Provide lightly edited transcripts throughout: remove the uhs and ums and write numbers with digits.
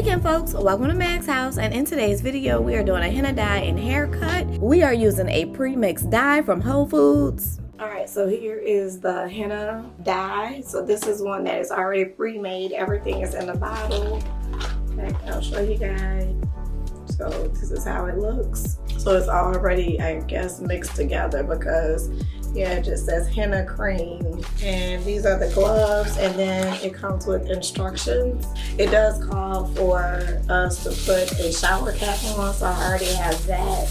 Hey Kim folks, welcome to Mag's house, and in today's video we are doing a henna dye and haircut. We are using a pre-mixed dye from Whole Foods. Alright, so here is the henna dye. So this is one that is already pre-made. Everything is in the bottle. Okay, I'll show you guys. So this is how it looks. So it's already, I guess, mixed together because yeah, it just says henna cream, and these are the gloves, and then it comes with instructions. It does call for us to put a shower cap on, so I already have that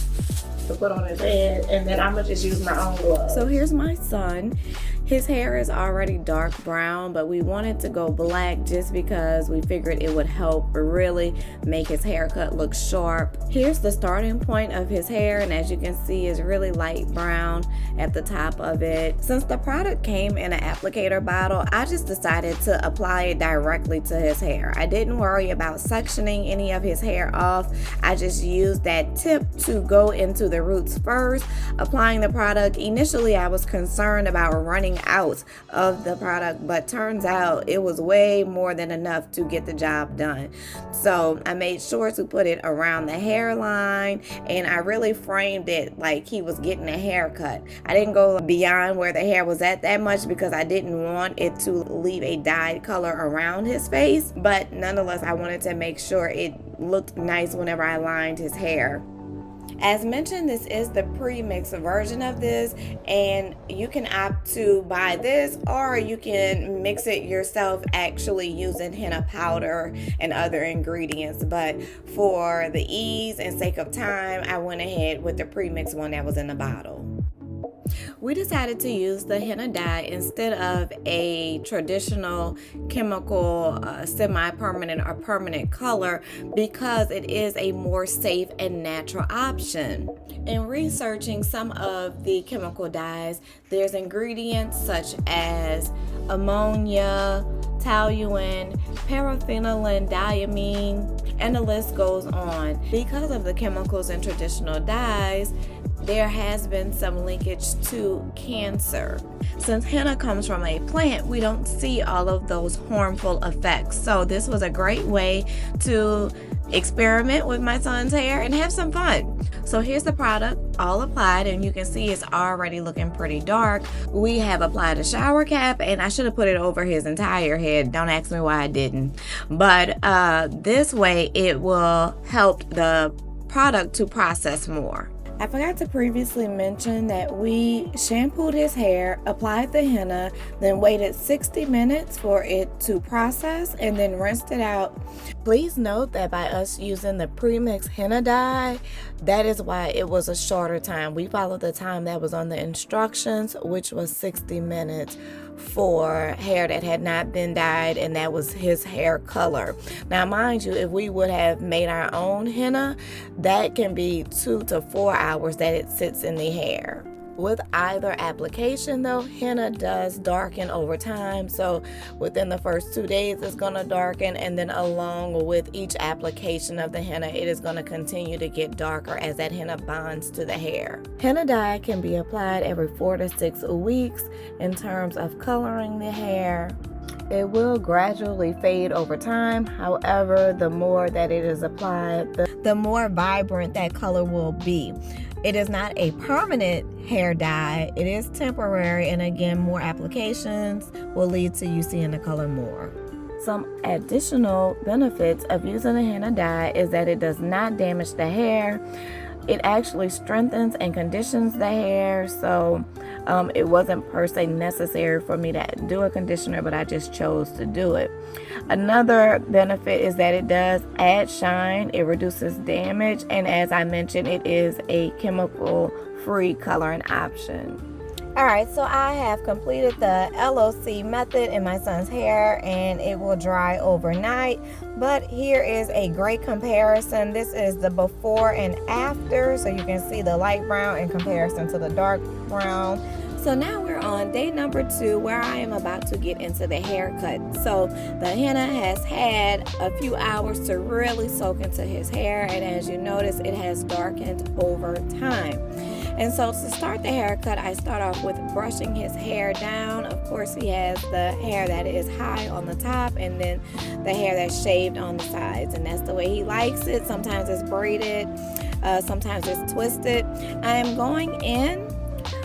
to put on his head, and then I'm gonna just use my own gloves. So here's my son. His hair is already dark brown, but we wanted to go black just because we figured it would help really make his haircut look sharp. Here's the starting point of his hair, and as you can see, it's really light brown at the top of it. Since the product came in an applicator bottle, I just decided to apply it directly to his hair. I didn't worry about sectioning any of his hair off. I just used that tip to go into the roots first, applying the product. Initially, I was concerned about running out of the product, but turns out it was way more than enough to get the job done. So I made sure to put it around the hairline, and I really framed it like he was getting a haircut. I didn't go beyond where the hair was at that much because I didn't want it to leave a dyed color around his face, but nonetheless I wanted to make sure it looked nice whenever I lined his hair. As mentioned, this is the pre-mixed version of this, and you can opt to buy this or you can mix it yourself actually using henna powder and other ingredients, but for the ease and sake of time I went ahead with the pre-mixed one that was in the bottle. We decided to use the henna dye instead of a traditional chemical semi-permanent or permanent color because it is a more safe and natural option. In researching some of the chemical dyes, there's ingredients such as ammonia, toluene, paraphenylene diamine, and the list goes on. Because of the chemicals in traditional dyes, there has been some linkage to cancer. Since henna comes from a plant, we don't see all of those harmful effects. So this was a great way to experiment with my son's hair and have some fun. So here's the product all applied, and you can see it's already looking pretty dark. We have applied a shower cap, and I should have put it over his entire head. Don't ask me why I didn't. But this way it will help the product to process more. I forgot to previously mention that we shampooed his hair, applied the henna, then waited 60 minutes for it to process and then rinsed it out. Please note that by us using the pre-mixed henna dye, that is why it was a shorter time. We followed the time that was on the instructions, which was 60 minutes for hair that had not been dyed, and that was his hair color. Now mind you, if we would have made our own henna, that can be 2 to 4 hours that it sits in the hair. With either application though, henna does darken over time, so within the first 2 days it's going to darken, and then along with each application of the henna it is going to continue to get darker as that henna bonds to the hair. Henna dye can be applied every 4 to 6 weeks. In terms of coloring the hair, it will gradually fade over time. However, the more that it is applied, the more vibrant that color will be. It is not a permanent hair dye. It is temporary, and again, more applications will lead to you seeing the color more. Some additional benefits of using a henna dye is that it does not damage the hair. It actually strengthens and conditions the hair, so it wasn't per se necessary for me to do a conditioner, but I just chose to do it. Another benefit is that it does add shine, it reduces damage, and as I mentioned, it is a chemical-free coloring option. Alright, so I have completed the LOC method in my son's hair, and it will dry overnight. But here is a great comparison. This is the before and after, so you can see the light brown in comparison to the dark brown. So now we're on day number 2, where I am about to get into the haircut. So the henna has had a few hours to really soak into his hair, and as you notice, it has darkened over time. And so to start the haircut, I start off with brushing his hair down. Of course, he has the hair that is high on the top and then the hair that's shaved on the sides, and that's the way he likes it. Sometimes it's braided, sometimes it's twisted. I am going in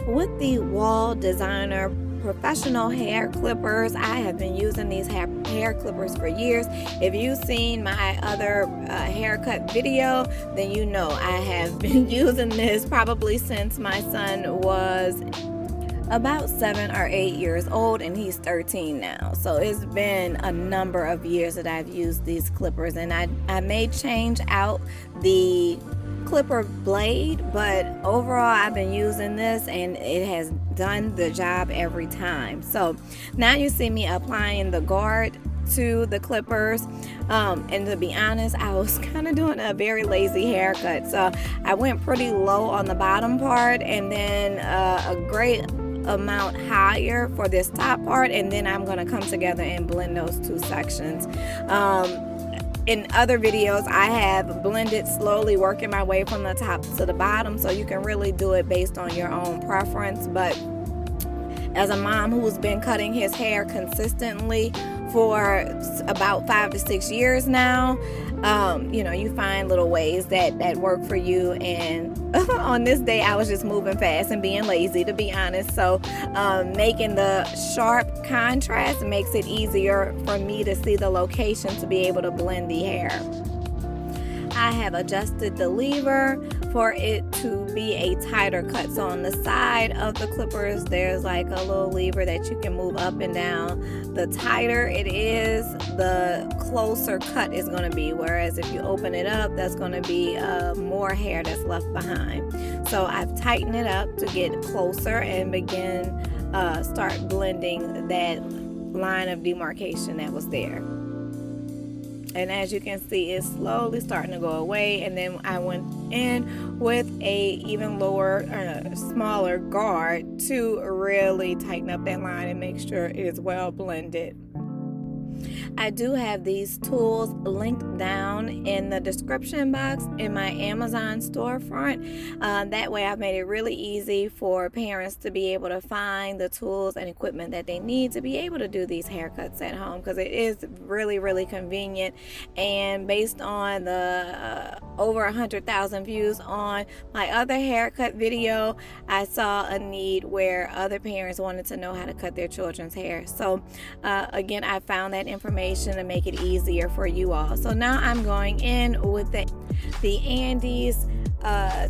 with the Wall Designer professional hair clippers. I have been using these hair clippers for years. If you've seen my other haircut video, then you know I have been using this probably since my son was about 7 or 8 years old, and he's 13 now. So it's been a number of years that I've used these clippers, and I may change out the clipper blade, but overall I've been using this and it has done the job every time. So now you see me applying the guard to the clippers, and to be honest, I was kind of doing a very lazy haircut, so I went pretty low on the bottom part and then a great amount higher for this top part, and then I'm going to come together and blend those two sections. In other videos, I have blended slowly, working my way from the top to the bottom, so you can really do it based on your own preference. But as a mom who's been cutting his hair consistently for about 5 to 6 years now, you find little ways that work for you. And on this day, I was just moving fast and being lazy, to be honest. So making the sharp contrast makes it easier for me to see the location to be able to blend the hair. I have adjusted the lever for it to be a tighter cut. So on the side of the clippers, there's like a little lever that you can move up and down. The tighter it is, the closer cut is going to be. Whereas if you open it up, that's going to be more hair that's left behind. So I've tightened it up to get closer and start blending that line of demarcation that was there. And as you can see, it's slowly starting to go away. And then I went in with a even lower, smaller guard to really tighten up that line and make sure it is well blended. I do have these tools linked down in the description box in my Amazon storefront. That way I've made it really easy for parents to be able to find the tools and equipment that they need to be able to do these haircuts at home, because it is really, really convenient. And based on the over 100,000 views on my other haircut video, I saw a need where other parents wanted to know how to cut their children's hair. So again, I found that information to make it easier for you all. So now I'm going in with the Andes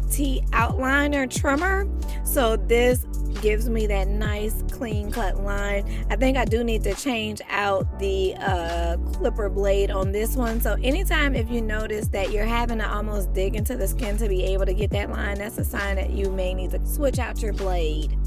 T outliner trimmer. So this gives me that nice clean cut line. I think I do need to change out the clipper blade on this one. So anytime if you notice that you're having to almost dig into the skin to be able to get that line, that's a sign that you may need to switch out your blade.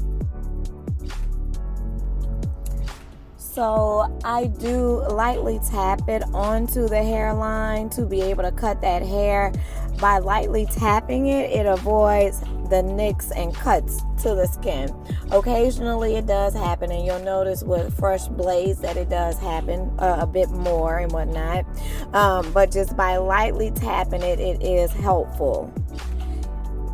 So I do lightly tap it onto the hairline to be able to cut that hair. By lightly tapping it, it avoids the nicks and cuts to the skin. Occasionally it does happen, and you'll notice with fresh blades that it does happen a bit more and whatnot. But just by lightly tapping it, it is helpful.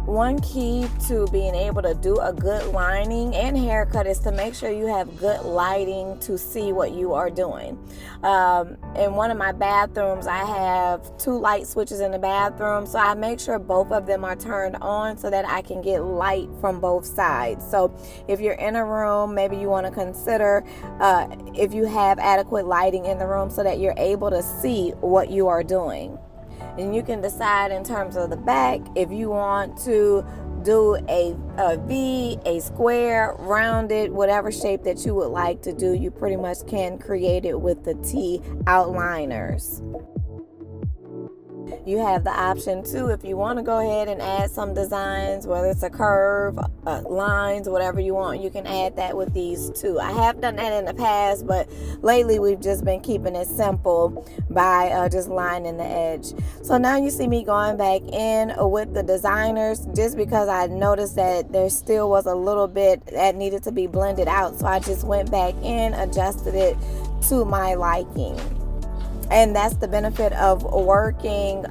One key to being able to do a good lining and haircut is to make sure you have good lighting to see what you are doing. In one of my bathrooms, I have 2 light switches in the bathroom, so I make sure both of them are turned on so that I can get light from both sides. So if you're in a room, maybe you want to consider if you have adequate lighting in the room so that you're able to see what you are doing. And you can decide in terms of the back if you want to do a V, a square, rounded, whatever shape that you would like to do. You pretty much can create it with the T outliners. You have the option too, if you want to go ahead and add some designs, whether it's a curve, lines, whatever you want, you can add that with these too. I have done that in the past, but lately we've just been keeping it simple by just lining the edge. So now you see me going back in with the designers, just because I noticed that there still was a little bit that needed to be blended out. So I just went back in, adjusted it to my liking. And that's the benefit of working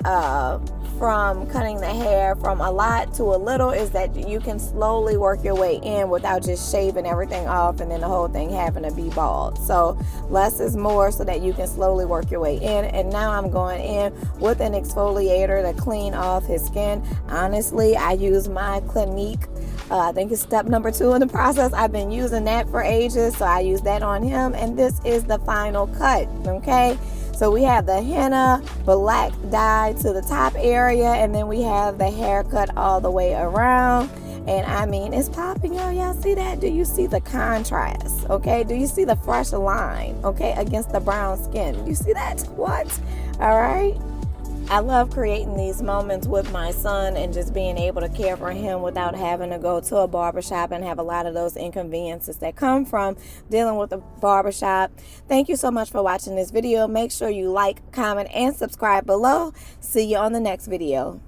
from cutting the hair from a lot to a little, is that you can slowly work your way in without just shaving everything off and then the whole thing having to be bald. So less is more, so that you can slowly work your way in. And now I'm going in with an exfoliator to clean off his skin. Honestly, I use my Clinique. I think it's step number 2 in the process. I've been using that for ages, so I use that on him. And this is the final cut, okay? So we have the henna black dye to the top area, and then we have the haircut all the way around. And I mean, it's popping, y'all see that? Do you see the contrast? Okay, do you see the fresh line, okay, against the brown skin? You see that? What? All right. I love creating these moments with my son and just being able to care for him without having to go to a barbershop and have a lot of those inconveniences that come from dealing with a barbershop. Thank you so much for watching this video. Make sure you like, comment, and subscribe below. See you on the next video.